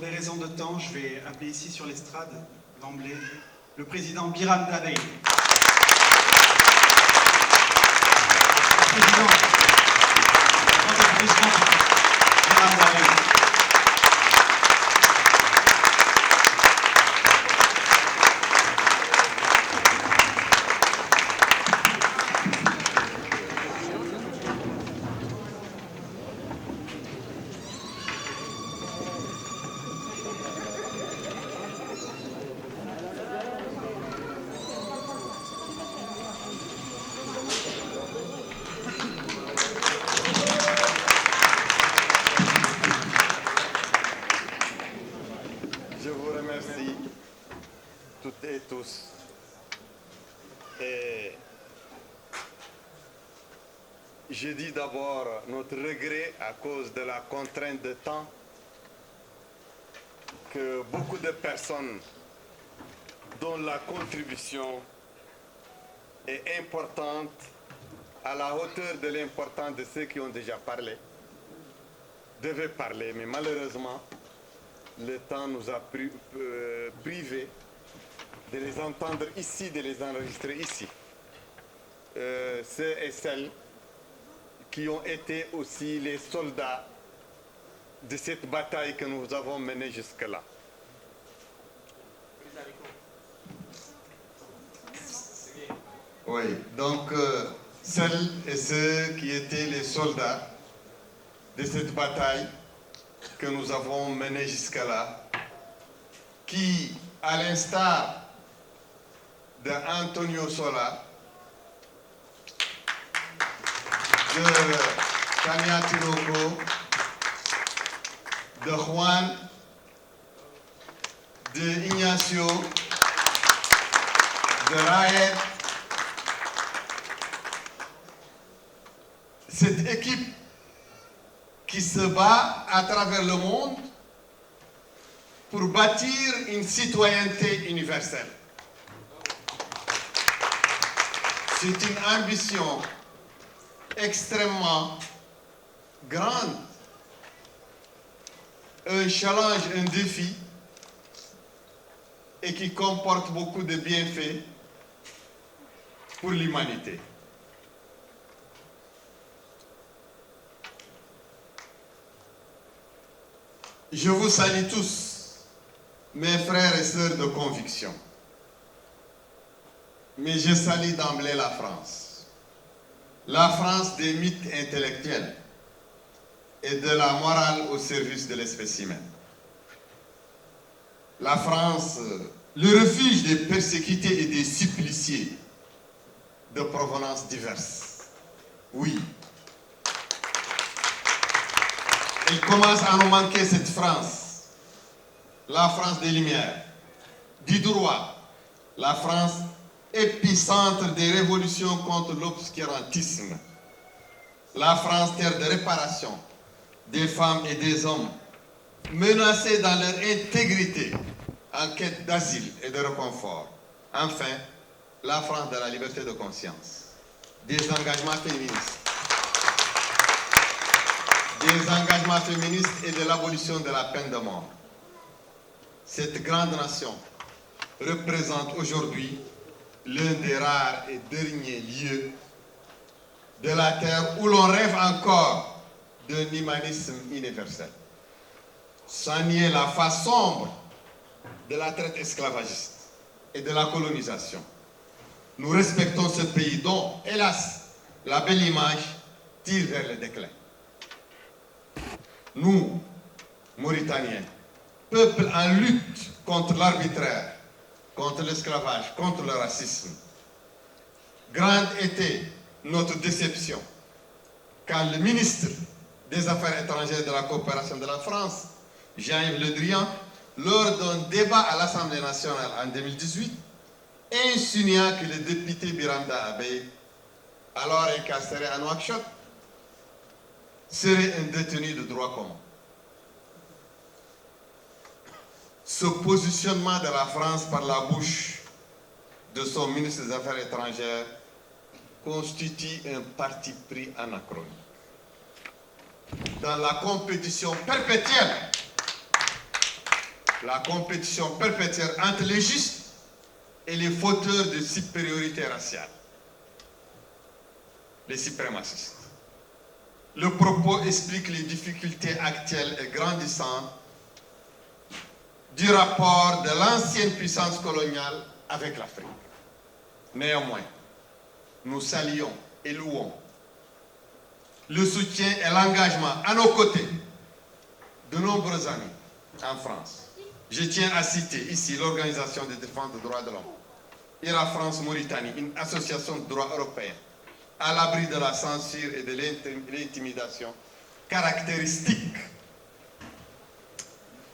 des raisons de temps, je vais appeler ici sur l'estrade, d'emblée, le président Biram Dabeï. Président Biram Dabeï. Je vous remercie toutes et tous. Et je dis d'abord notre regret à cause de la contrainte de temps que beaucoup de personnes dont la contribution est importante à la hauteur de l'importance de ceux qui ont déjà parlé devaient parler, mais malheureusement le temps nous a privés de les entendre ici, de les enregistrer ici. Ceux et celles qui ont été aussi les soldats de cette bataille que nous avons menée jusque-là. Oui, donc celles et ceux qui étaient les soldats de cette bataille que nous avons menée jusqu'à là, qui, à l'instar de Antonio Sola, de Tania Tinoco, de Juan, de Ignacio, de Raed, cette équipe qui se bat à travers le monde pour bâtir une citoyenneté universelle. C'est une ambition extrêmement grande, un challenge, un défi, et qui comporte beaucoup de bienfaits pour l'humanité. Je vous salue tous, mes frères et sœurs de conviction. Mais je salue d'emblée la France. La France des mythes intellectuels et de la morale au service de l'espèce humaine. La France, le refuge des persécutés et des suppliciés de provenance diverses. Oui. Il commence à nous manquer cette France, la France des Lumières, du droit, la France épicentre des révolutions contre l'obscurantisme, la France terre de réparation des femmes et des hommes menacés dans leur intégrité en quête d'asile et de réconfort. Enfin, la France de la liberté de conscience, des engagements féministes. Des engagements féministes et de l'abolition de la peine de mort. Cette grande nation représente aujourd'hui l'un des rares et derniers lieux de la terre où l'on rêve encore d'un humanisme universel. Sans nier la face sombre de la traite esclavagiste et de la colonisation. Nous respectons ce pays dont, hélas, la belle image tire vers le déclin. Nous, Mauritaniens, peuple en lutte contre l'arbitraire, contre l'esclavage, contre le racisme. Grande était notre déception quand le ministre des Affaires étrangères et de la coopération de la France, Jean-Yves Le Drian, lors d'un débat à l'Assemblée nationale en 2018, insinuant que le député Biram Dabeï, alors incarcéré à Nouakchott, serait un détenu de droit commun. Ce positionnement de la France par la bouche de son ministre des Affaires étrangères constitue un parti pris anachronique. Dans la compétition perpétuelle la compétition perpétuelle entre les justes et les fauteurs de supériorité raciale, les suprémacistes. Le propos explique les difficultés actuelles et grandissantes du rapport de l'ancienne puissance coloniale avec l'Afrique. Néanmoins, nous saluons et louons le soutien et l'engagement à nos côtés de nombreux amis en France. Je tiens à citer ici l'Organisation de défense des droits de l'homme, IRA France Mauritanie, une association de droit européen à l'abri de la censure et de l'intimidation caractéristique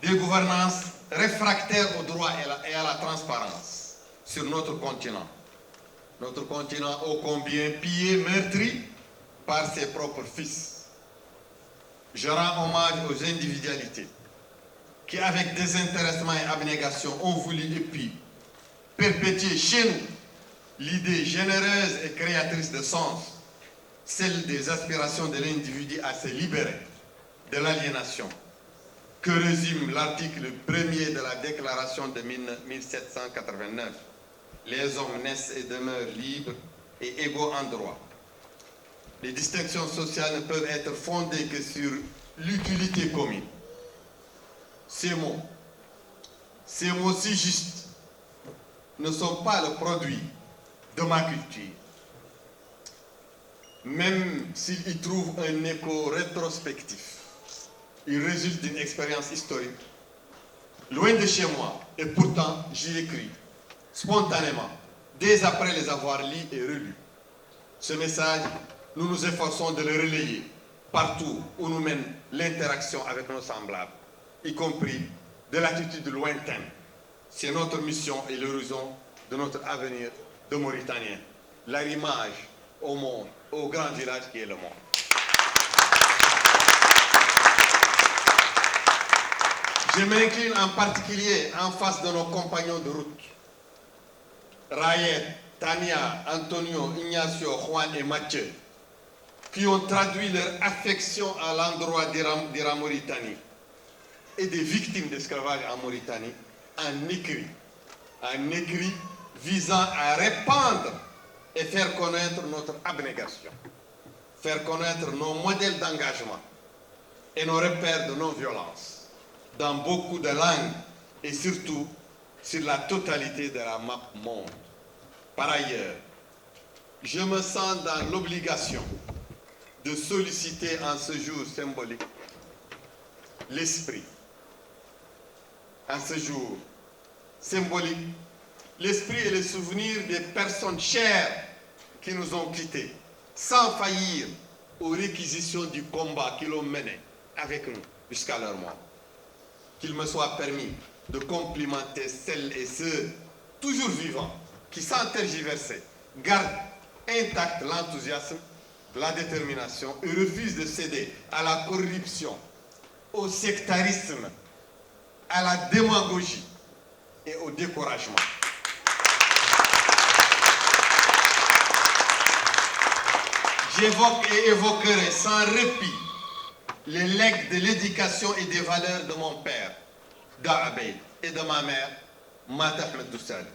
des gouvernances réfractaires au droit et à la transparence sur notre continent. Notre continent ô combien pillé, meurtri par ses propres fils. Je rends hommage aux individualités qui, avec désintéressement et abnégation, ont voulu et puis perpétuer chez nous l'idée généreuse et créatrice de sens, celle des aspirations de l'individu à se libérer de l'aliénation, que résume l'article 1er de la Déclaration de 1789. Les hommes naissent et demeurent libres et égaux en droit. Les distinctions sociales ne peuvent être fondées que sur l'utilité commune. Ces mots si justes, ne sont pas le produit de ma culture. Même s'ils y trouvent un écho rétrospectif, ils résultent d'une expérience historique, loin de chez moi, et pourtant j'y écris, spontanément, dès après les avoir lus et relus. Ce message, nous nous efforçons de le relayer partout où nous mène l'interaction avec nos semblables, y compris de l'attitude lointaine. C'est notre mission et l'horizon de notre avenir de Mauritaniens. L'arrimage au monde, au grand village qui est le monde. Je m'incline en particulier en face de nos compagnons de route, Rayet, Tania, Antonio, Ignacio, Juan et Mathieu, qui ont traduit leur affection à l'endroit d'Ira Mauritanie et des victimes d'esclavage en Mauritanie en écrit visant à répandre et faire connaître notre abnégation, faire connaître nos modèles d'engagement et nos repères de non-violence dans beaucoup de langues et surtout sur la totalité de la map monde. Par ailleurs, je me sens dans l'obligation de solliciter en ce jour symbolique l'esprit. En ce jour symbolique, l'esprit et le souvenir des personnes chères qui nous ont quittés, sans faillir aux réquisitions du combat qu'ils ont mené avec nous jusqu'à leur mort. Qu'il me soit permis de complimenter celles et ceux toujours vivants qui, sans tergiverser, gardent intact l'enthousiasme, la détermination et refusent de céder à la corruption, au sectarisme, à la démagogie et au découragement. J'évoque et évoquerai sans répit les legs de l'éducation et des valeurs de mon père, Da'abeid, et de ma mère, Mata Ahmed Doussal.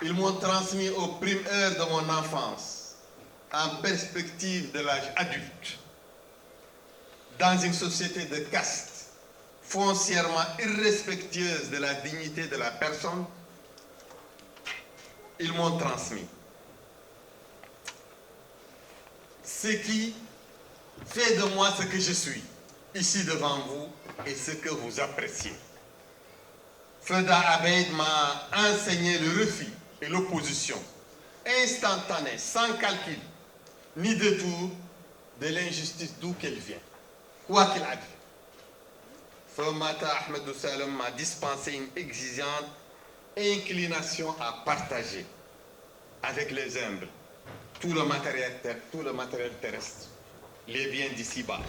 Ils m'ont transmis aux primes heures de mon enfance, en perspective de l'âge adulte, dans une société de caste foncièrement irrespectueuse de la dignité de la personne. Ils m'ont transmis ce qui fait de moi ce que je suis, ici devant vous, et ce que vous appréciez. Feda Abeid m'a enseigné le refus et l'opposition instantanée, sans calcul, ni détour de l'injustice d'où qu'elle vient, quoi qu'il advienne. Mata Ahmed Doussal m'a dispensé une exigeante inclination à partager avec les humbles tout le matériel terrestre, les biens d'ici-bas,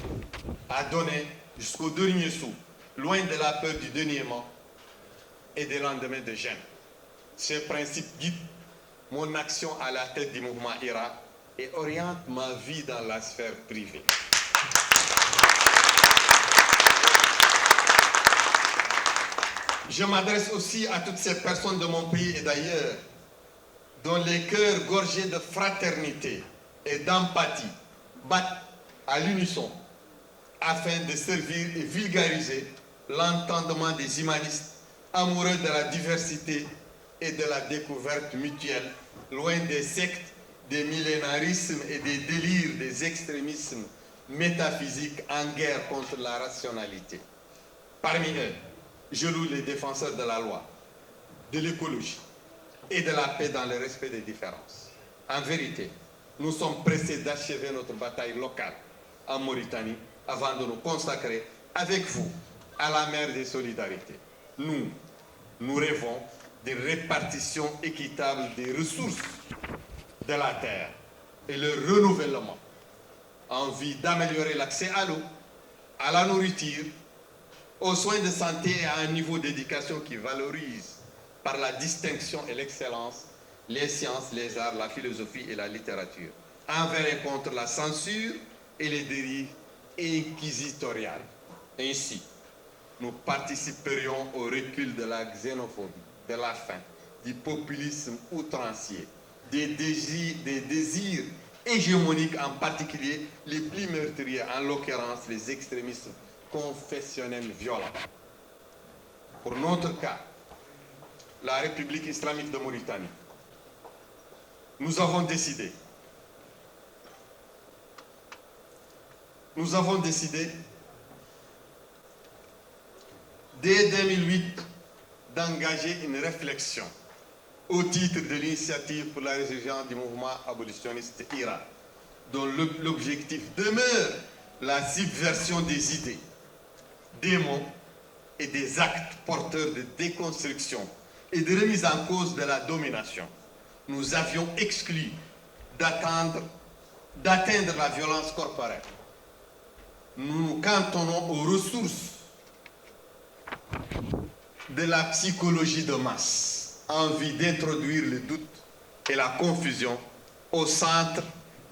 à donner jusqu'au dernier sou, loin de la peur du déniement et des lendemains de gêne. Ce principe guide mon action à la tête du mouvement IRA et oriente ma vie dans la sphère privée. Je m'adresse aussi à toutes ces personnes de mon pays et d'ailleurs, dont les cœurs gorgés de fraternité et d'empathie battent à l'unisson afin de servir et vulgariser l'entendement des humanistes amoureux de la diversité et de la découverte mutuelle, loin des sectes, des millénarismes et des délires des extrémismes métaphysiques en guerre contre la rationalité. Parmi eux, je loue les défenseurs de la loi, de l'écologie et de la paix dans le respect des différences. En vérité, nous sommes pressés d'achever notre bataille locale en Mauritanie avant de nous consacrer avec vous à la mer des solidarités. Nous rêvons d'une répartition équitable des ressources de la terre et le renouvellement en vue d'améliorer l'accès à l'eau, à la nourriture, aux soins de santé et à un niveau d'éducation qui valorise par la distinction et l'excellence les sciences, les arts, la philosophie et la littérature, envers et contre la censure et les dérives inquisitoriales. Ainsi, nous participerions au recul de la xénophobie, de la faim, du populisme outrancier, des désirs hégémoniques, en particulier les plus meurtriers, en l'occurrence les extrémistes confessionnels violents. Pour notre cas, la République islamique de Mauritanie, nous avons décidé dès 2008 d'engager une réflexion au titre de l'initiative pour la résurgence du mouvement abolitionniste IRA, dont l'objectif demeure la subversion des idées, des mots et des actes porteurs de déconstruction et de remise en cause de la domination. Nous avions exclu d'atteindre la violence corporelle. Nous nous cantonnons aux ressources de la psychologie de masse en vue d'introduire le doute et la confusion au centre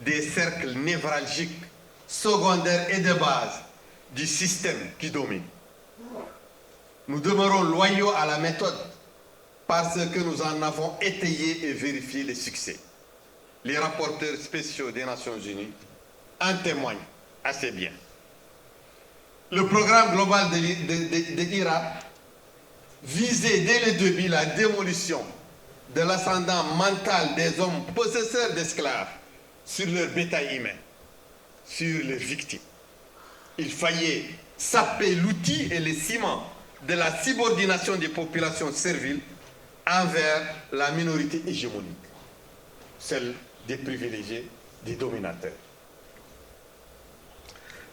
des cercles névralgiques, secondaires et de base du système qui domine. Nous demeurons loyaux à la méthode parce que nous en avons étayé et vérifié les succès. Les rapporteurs spéciaux des Nations Unies en témoignent assez bien. Le programme global de l'IRA visait dès le début la démolition de l'ascendant mental des hommes possesseurs d'esclaves sur leur bétail humain, sur leurs victimes. Il fallait saper l'outil et le ciment de la subordination des populations serviles envers la minorité hégémonique, celle des privilégiés, des dominateurs.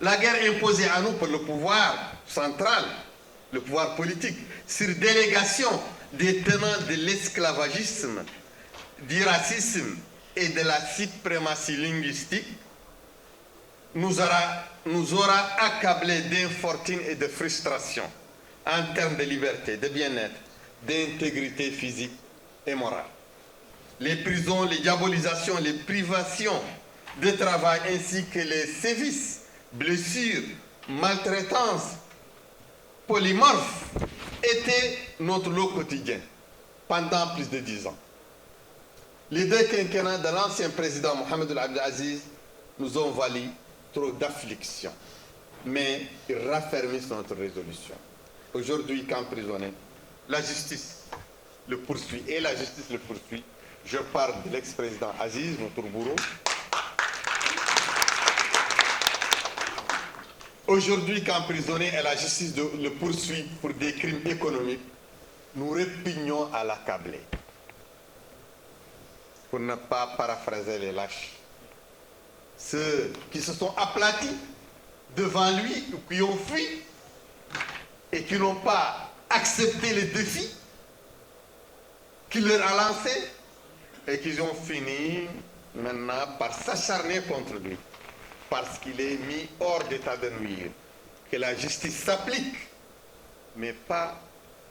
La guerre imposée à nous par le pouvoir central, le pouvoir politique, sur délégation des tenants de l'esclavagisme, du racisme et de la suprématie linguistique, nous aura accablés d'infortune et de frustration en termes de liberté, de bien-être, d'intégrité physique et morale. Les prisons, les diabolisations, les privations de travail ainsi que les sévices, blessures, maltraitances, polymorphes étaient notre lot quotidien pendant plus de 10 ans. Les deux quinquennats de l'ancien président Mohamed Abdel Aziz nous ont valu trop d'afflictions, mais ils raffermissent notre résolution. Aujourd'hui, qu'emprisonné, la justice le poursuit et la justice le poursuit. Je parle de l'ex-président Aziz, notre bourreau. Aujourd'hui, qu'emprisonné et la justice le poursuit pour des crimes économiques, nous répugnons à l'accabler. Pour ne pas paraphraser les lâches. Ceux qui se sont aplatis devant lui ou qui ont fui et qui n'ont pas accepté les défis qu'il leur a lancés et qui ont fini maintenant par s'acharner contre lui parce qu'il est mis hors d'état de nuire. Que la justice s'applique, mais pas,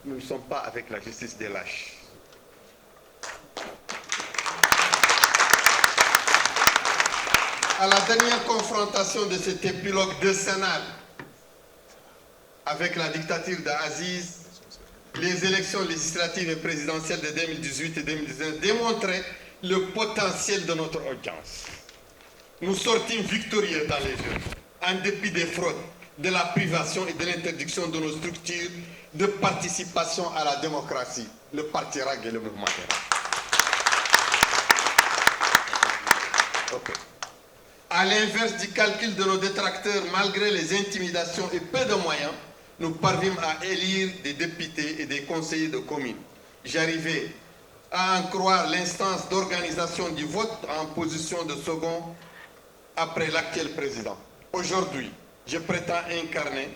nous ne sommes pas avec la justice des lâches. À la dernière confrontation de cet épilogue décennal avec la dictature d'Aziz, les élections législatives et présidentielles de 2018 et 2019 démontraient le potentiel de notre audience. Nous sortîmes victorieux dans les urnes, en dépit des fraudes, de la privation et de l'interdiction de nos structures de participation à la démocratie, le Parti RAG et le mouvement RAG. Okay. À l'inverse du calcul de nos détracteurs, malgré les intimidations et peu de moyens, nous parvînmes à élire des députés et des conseillers de communes. J'arrivais à en croire l'instance d'organisation du vote en position de second après l'actuel président. Aujourd'hui, je prétends incarner,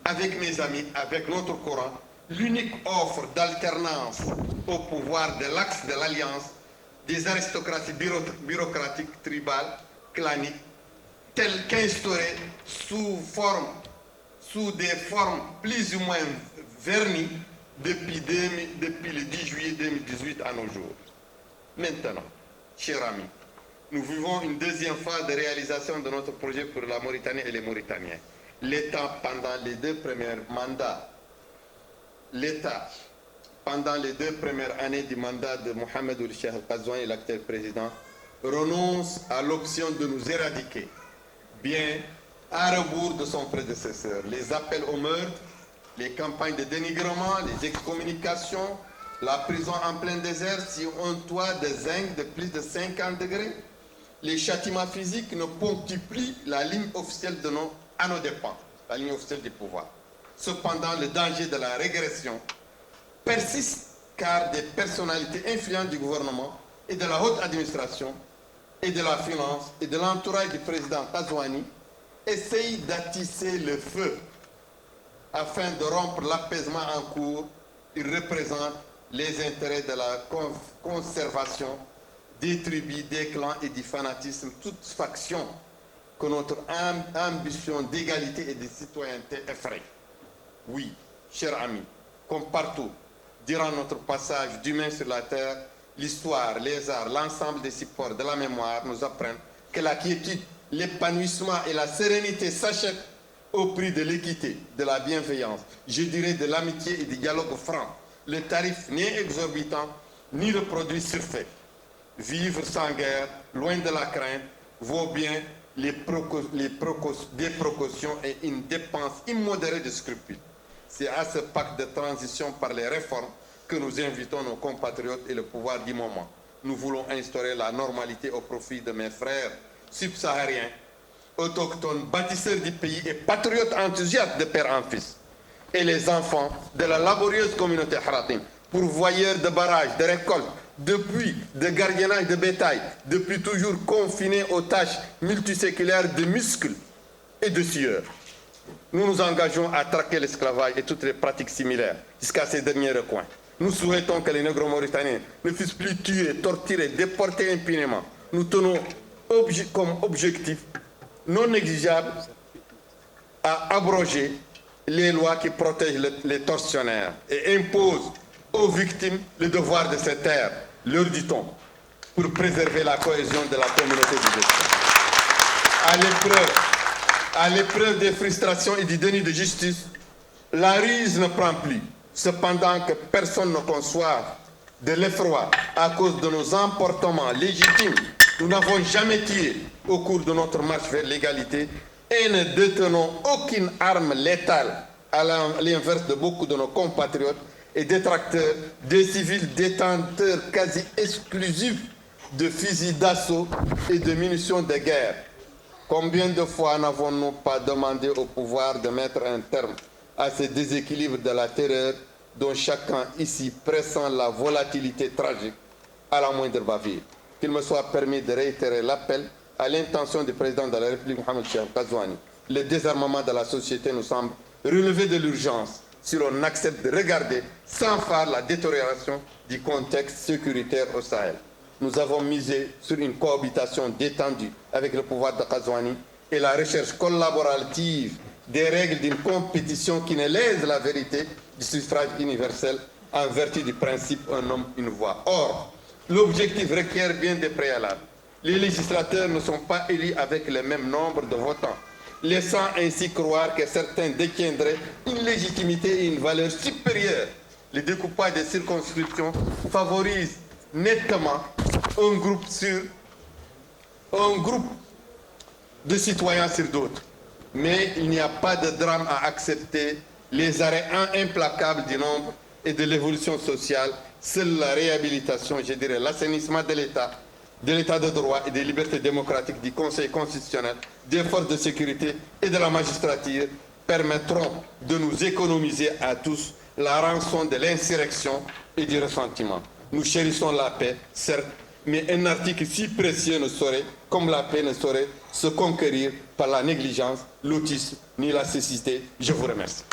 avec mes amis, avec notre Coran, l'unique offre d'alternance au pouvoir de l'axe de l'alliance des aristocraties bureaucratiques, tribales, claniques, telles qu'instaurées sous des formes plus ou moins vernies depuis le 10 juillet 2018 à nos jours. Maintenant, chers amis, nous vivons une deuxième phase de réalisation de notre projet pour la Mauritanie et les Mauritaniens. L'État, pendant les deux premiers années du mandat de Mohamed Ould Cheikh Al-Ghazouani, l'actuel président, renonce à l'option de nous éradiquer, bien à rebours de son prédécesseur. Les appels au meurtre, les campagnes de dénigrement, les excommunications, la prison en plein désert sur un toit de zinc de plus de 50 degrés, les châtiments physiques ne ponctuent plus la ligne officielle à nos dépens, la ligne officielle du pouvoir. Cependant, le danger de la régression persiste car des personnalités influentes du gouvernement et de la haute administration et de la finance et de l'entourage du président Ghazouani essayent d'attiser le feu afin de rompre l'apaisement en cours. Ils représentent les intérêts de la conservation des tribus, des clans et du fanatisme, toute faction que notre ambition d'égalité et de citoyenneté effraie. Oui, chers amis, comme partout, durant notre passage d'humain sur la terre, l'histoire, les arts, l'ensemble des supports de la mémoire nous apprennent que la quiétude, l'épanouissement et la sérénité s'achètent au prix de l'équité, de la bienveillance, je dirais de l'amitié et du dialogue franc. Le tarif n'est exorbitant, ni le produit surfait. Vivre sans guerre, loin de la crainte, vaut bien des précautions et une dépense immodérée de scrupules. C'est à ce pacte de transition par les réformes que nous invitons nos compatriotes et le pouvoir du moment. Nous voulons instaurer la normalité au profit de mes frères subsahariens, autochtones, bâtisseurs du pays et patriotes enthousiastes de père en fils, et les enfants de la laborieuse communauté Haratin, pourvoyeurs de barrages, de récoltes, de puits, de gardiennage de bétail, depuis toujours confinés aux tâches multiséculaires de muscles et de sueur. Nous nous engageons à traquer l'esclavage et toutes les pratiques similaires jusqu'à ces derniers recoins. Nous souhaitons que les négro-mauritaniens ne fussent plus tués, torturés, déportés impunément. Nous tenons comme objectif non exigeable à abroger les lois qui protègent les tortionnaires et imposent aux victimes le devoir de se taire, leur dit-on, pour préserver la cohésion de la communauté du destin. À l'épreuve des frustrations et du déni de justice, la ruse ne prend plus. Cependant que personne ne conçoive de l'effroi à cause de nos emportements légitimes, nous n'avons jamais tué au cours de notre marche vers l'égalité et ne détenons aucune arme létale, à l'inverse de beaucoup de nos compatriotes et détracteurs, des civils détenteurs quasi exclusifs de fusils d'assaut et de munitions de guerre. Combien de fois n'avons-nous pas demandé au pouvoir de mettre un terme à ce déséquilibre de la terreur dont chacun ici pressent la volatilité tragique à la moindre bavure? Qu'il me soit permis de réitérer l'appel à l'intention du président de la République, Mohamed Cheikh Al-Ghazouani. Le désarmement de la société nous semble relever de l'urgence si l'on accepte de regarder sans phare la détérioration du contexte sécuritaire au Sahel. Nous avons misé sur une cohabitation détendue avec le pouvoir de Ghazouani et la recherche collaborative des règles d'une compétition qui ne lèse la vérité du suffrage universel en vertu du principe un homme, une voix. Or, l'objectif requiert bien des préalables. Les législateurs ne sont pas élus avec le même nombre de votants, laissant ainsi croire que certains détiendraient une légitimité et une valeur supérieure. le découpage des circonscriptions favorise nettement un groupe de citoyens sur d'autres. Mais il n'y a pas de drame à accepter les arrêts implacables du nombre et de l'évolution sociale. Seule la réhabilitation, je dirais, l'assainissement de l'État de droit et des libertés démocratiques du Conseil constitutionnel, des forces de sécurité et de la magistrature permettront de nous économiser à tous la rançon de l'insurrection et du ressentiment. Nous chérissons la paix, certes, mais un article si précieux ne saurait, comme la paix ne saurait, se conquérir par la négligence, l'autisme ni la cécité. Je vous remercie.